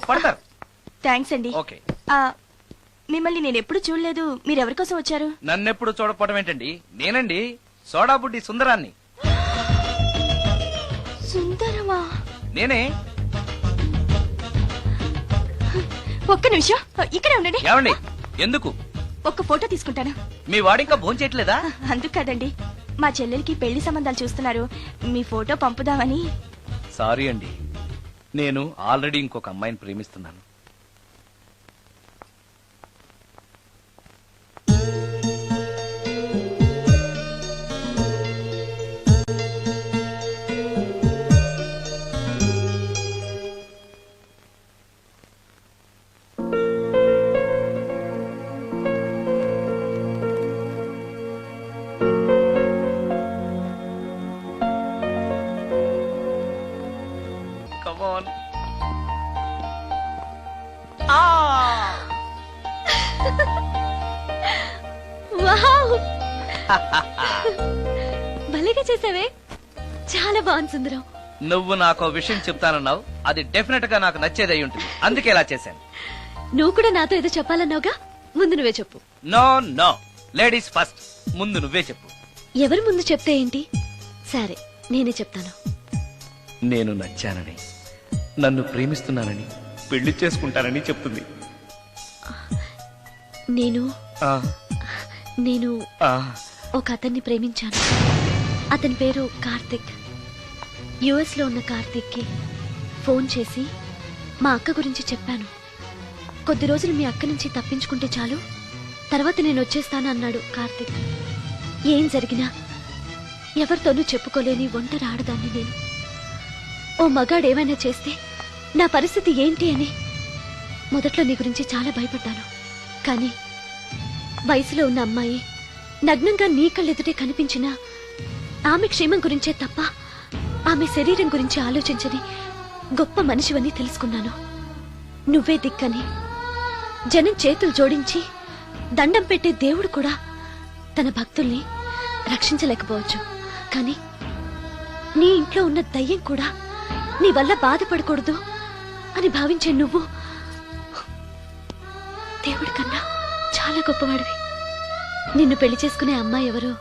పడతారు. థ్యాంక్స్ అండి. ఓకే. మిమ్మల్ని నేను ఎప్పుడు చూడలేదు. మీరు ఎవరి కోసం వచ్చారు? నన్నెప్పుడు చూడకపోవడం ఏంటండి? నేనండి సోడా బుడ్డి సుందరాన్ని. సుందరమా? నేనే. ఒక్క నిమిషం ఇక్కడే ఉండండి. ఏమండి? ఎందుకు? ఒక్క ఫోటో తీసుకుంటాను. మీ వాడింకా భోంచేయట్లేదా? అందుకు కదండి, మా చెల్లెలకి పెళ్లి సంబంధాలు చూస్తున్నారు. మీ ఫోటో పంపుదామని. సారీ అండి, నేను ఆల్రెడీ ఇంకొక అమ్మాయిని ప్రేమిస్తున్నాను. Come on. వావ్! భలేగా చేసావే. చాలా బాగుంది సుందరం. నువ్వు నాకు విషయం చెప్తానన్నావు, అది డెఫినెట్ గా నాకు నచ్చేది అయి ఉంటుంది, అందుకే ఇలా చేశాను. నువ్వు కూడా నాతో ఏదో చెప్పాలన్నావుగా, ముందు నువ్వే చెప్పు. No no, ladies first. ముందు నువ్వే చెప్పు. ఎవరు ముందు చెప్తే ఏంటి? సరే, నేనే చెప్తాను. నేను నచ్చానని, నన్ను ప్రేమిస్తున్నానని, పెళ్లి చేసుకుంటానని చెప్తుంది. నేను ఆ, నేను ఆ, ఒక అతన్ని ప్రేమించాను. అతని పేరు కార్తిక్. యుఎస్ లో ఉన్న కార్తిక్ కి ఫోన్ చేసి మా అక్క గురించి చెప్పాను. కొద్ది రోజులు మీ అక్క నుంచి తప్పించుకుంటే చాలు, తర్వాత నేను వచ్చేస్తాను అన్నాడు కార్తిక్. ఏం జరిగినా ఎవరితోనూ చెప్పుకోలేని ఒంటరి ఆడదాన్ని నేను. ఓ మగాడు ఏమైనా చేస్తే నా పరిస్థితి ఏంటి అని మొదట్లో నీ గురించి చాలా భయపడ్డాను. కానీ వయసులో ఉన్న అమ్మాయి నగ్నంగా నీ కళ్ళెదుటే కనిపించినా ఆమె క్షేమం గురించే తప్ప ఆమె శరీరం గురించి ఆలోచించని గొప్ప మనిషివని తెలుసుకున్నాను. నువ్వే దిక్కని. జనం చేతులు జోడించి దండం పెట్టే దేవుడు కూడా తన భక్తుల్ని రక్షించలేకపోవచ్చు, కానీ నీ ఇంట్లో ఉన్న దయ్యం కూడా నీ వల్ల బాధపడకూడదు అని భావించే నువ్వు దేవుడి కన్నా చాలా గొప్పవాడివి. నిన్ను పెళ్లి చేసుకునే అమ్మాయి ఎవరో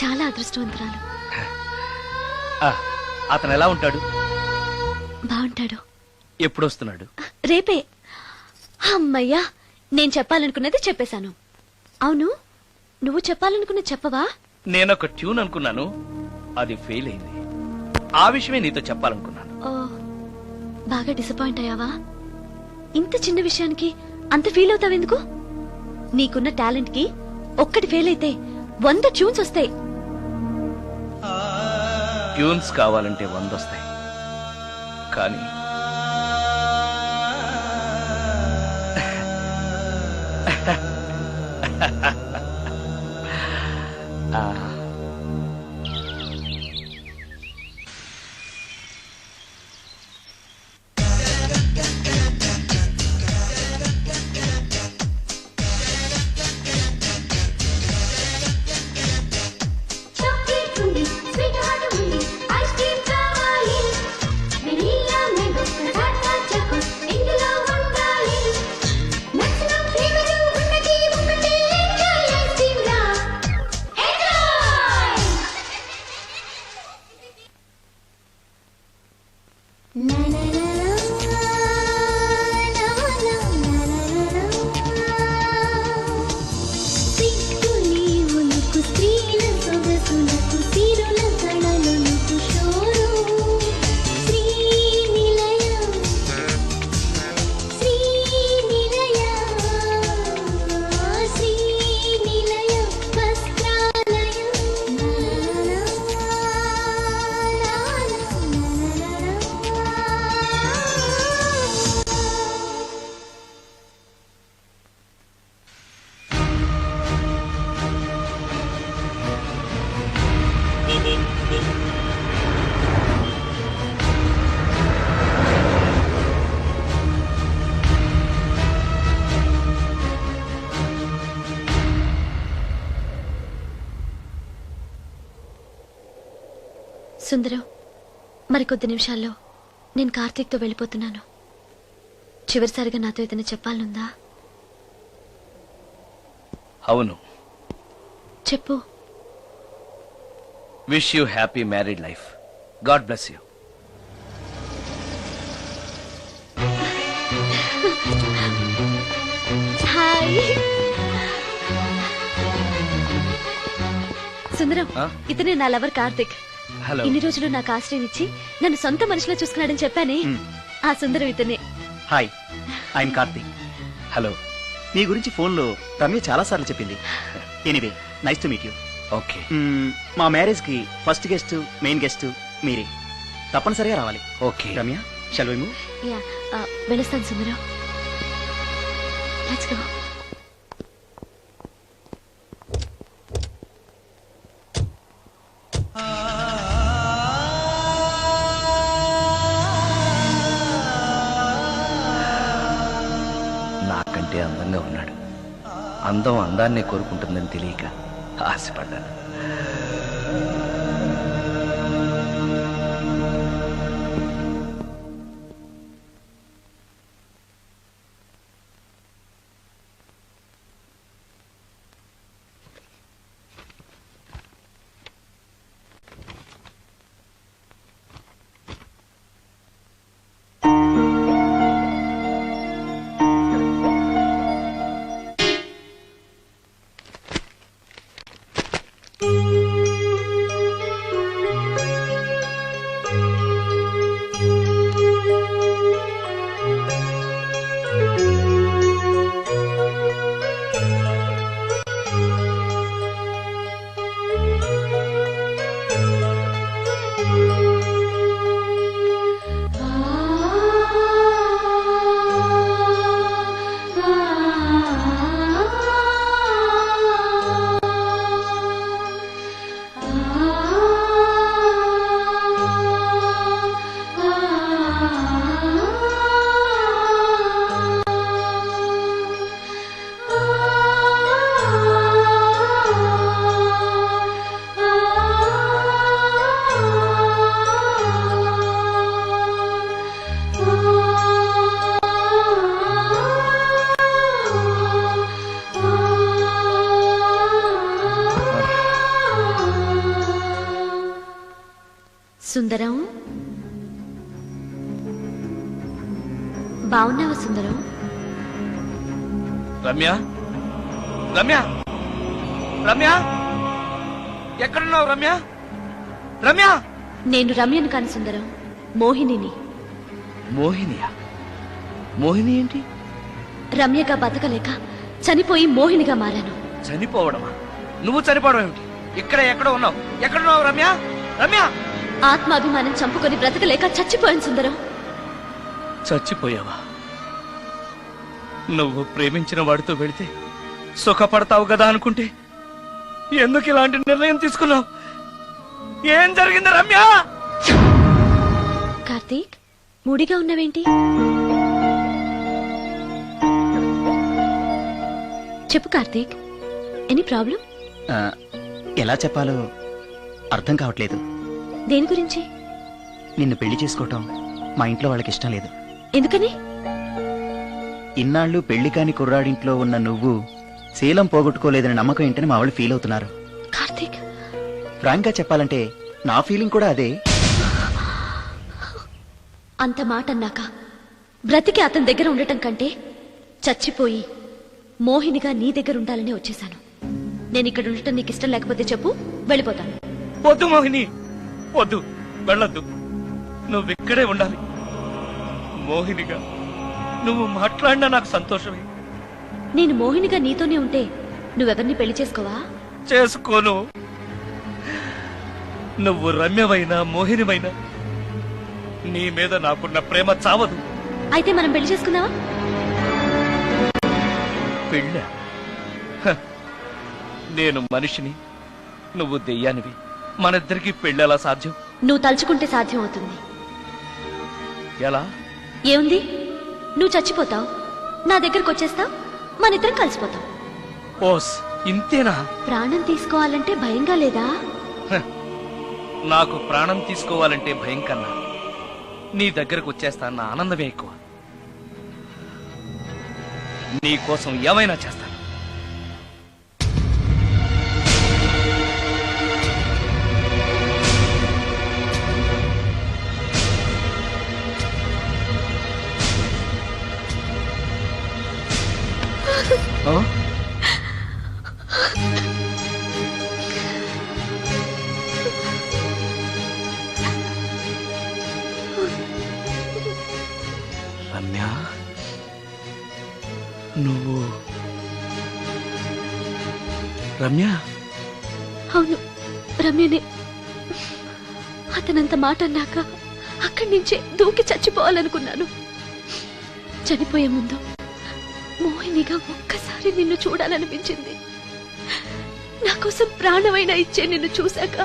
చాలా అదృష్టవంతురాలు. అతను ఎలా ఉంటాడు? బాగుంటాడు. ఎప్పుడు వస్తున్నాడు? రేపే. అమ్మయ్యా, నేను చెప్పాలనుకున్నది చెప్పేశాను. అవును, నువ్వు చెప్పాలనుకున్న చెప్పవా? నేనొక ట్యూన్ అనుకున్నాను, అది ఫెయిల్ అయింది. ఆ విషయమే నీతో చెప్పాలనుకున్నాను. ఓ, బాగా డిసప్పాయింట్ అయ్యావా? ఇంత చిన్న విషయానికి అంత ఫీల్ అవుతావెందుకు? నీకున్న టాలెంట్ కి ఒక్కటి ఫెయిల్ అయితే 100 ట్యూన్స్ వస్తాయి. ట్యూన్స్ కావాలంటే 100 వస్తాయి, కానీ సుందరం, మరికొద్ది నిమిషాల్లో నేను కార్తీక్తో వెళ్ళిపోతున్నాను. చివరిసారిగా నాతో ఏదైనా చెప్పాలనుందా? అవును. చెప్పు. Wish you happy married life. God bless you. Hi Sundaram, ఆ? ఇతనే నా లవర్ కార్తిక్. హలో. ఇన్ని రోజులు నాకు ఆశ్రయం ఇచ్చి నన్ను సొంత మనిషిలో చూసుకున్నాడని చెప్పానే, ఆ సుందరం ఇతనే. Hi, I'm Karthik. హలో. మీ గురించి ఫోన్లో రమ్య చాలా సార్లు చెప్పింది. Anyway, nice to meet you. Okay. మా మ్యారేజ్ కి ఫస్ట్ గెస్ట్, మెయిన్ గెస్ట్ మీరే. తప్పనిసరిగా రావాలి. Okay. Ramya, shall we move? Yeah, వెళ్ళొస్తాను సుందరం. Let's go. నాకంటే అందంగా ఉన్నాడు. అందం అందాన్నే కోరుకుంటుందని తెలియక ఆశపడ్డాను. సుందరం, బాగున్నావా సుందరం? రమ్య, రమ్య, రమ్య, ఎక్కడున్నావు రమ్య? రమ్య! నేను రమ్యను కాని సుందరం, మోహినిని. మోహినియా? మోహిని ఏంటి? రమ్యగా బతకలేక చనిపోయి మోహినిగా మారాను. చనిపోవడమా? నువ్వు చనిపోవడం ఏమిటి? ఇక్కడ ఎక్కడో ఉన్నావు. ఎక్కడున్నావు రమ్య? రమ్య! ఆత్మాభిమానం చంపుకొని బ్రతకలేక చచ్చిపోయాను సుందరం. చచ్చిపోయావా? నువ్వు ప్రేమించిన వాడితో వెళితే సుఖపడతావు కదా అనుకుంటే ఎందుకు ఇలాంటి నిర్ణయం తీసుకున్నావు? ఏం జరిగింది రమ్య? కార్తీక్, మూడిగా ఉన్నావేంటి? చెప్పు కార్తీక్, ఎనీ ప్రాబ్లం? ఎలా చెప్పాలో అర్థం కావట్లేదు. దేని గురించి? నిన్ను పెళ్లి చేసుకోవటం మా ఇంట్లో వాళ్ళకి ఇష్టం లేదు. ఎందుకని? ఇన్నాళ్ళు పెళ్లి కాని కుర్రాడింట్లో ఉన్న నువ్వు శీలం పోగొట్టుకోలేదని నమ్మకం ఏంటని మా వాళ్ళు ఫీల్ అవుతున్నారు. కార్తీక్, ఫ్రాంక్ గా చెప్పాలంటే నా ఫీలింగ్ కూడా అదే. అంత మాట అన్నాక బ్రతికి అతని దగ్గర ఉండటం కంటే చచ్చిపోయి మోహినిగా నీ దగ్గర ఉండాలని వచ్చేశాను. నేను ఇక్కడ ఉండటం నీకు ఇష్టం లేకపోతే చెప్పు, వెళ్ళిపోతాను. వద్దు మోహిని, వద్దు, వెళ్ళొద్దు. నువ్వు ఇక్కడే ఉండాలి. మోహినిగా నువ్వు మాట్లాడినా నాకు సంతోషమే. నేను మోహినిగా నీతోనే ఉంటే నువ్వెవరిని పెళ్లి చేసుకోవా? చేసుకోను. నువ్వు రమ్యమైనా మోహినిమైనా నీ మీద నాకున్న ప్రేమ చావదు. అయితే మనం పెళ్లి చేసుకుందావా? పెళ్ళ? నేను మనిషిని, నువ్వు దెయ్యానివి. మనిద్దరికి పెళ్ళెలా సాధ్యం? నువ్వు తలుచుకుంటే సాధ్యం అవుతుంది. ఎలా? ఏముంది, నువ్వు చచ్చిపోతావు, నా దగ్గరకు వచ్చేస్తావు, మనిద్దరం కలిసిపోతాం. ఓస్, ఇంతేనా? ప్రాణం తీసుకోవాలంటే భయంగా లేదా? నాకు ప్రాణం తీసుకోవాలంటే భయం కన్నా నీ దగ్గరకు వచ్చేస్తా అన్న ఆనందమే ఎక్కువ. నీ కోసం ఏమైనా చేస్తాను. ఆ? రమ్య, నువ్వు రమ్య? అవును, రమ్యనే. అతనంత మాట అన్నాక అక్కడి నుంచే దూకి చచ్చిపోవాలనుకున్నాను. చనిపోయే ముందు మోహినిగా ఒక్కసారి నిన్ను చూడాలనిపించింది. నా కోసం ప్రాణమైనా ఇచ్చే నిన్ను చూశాక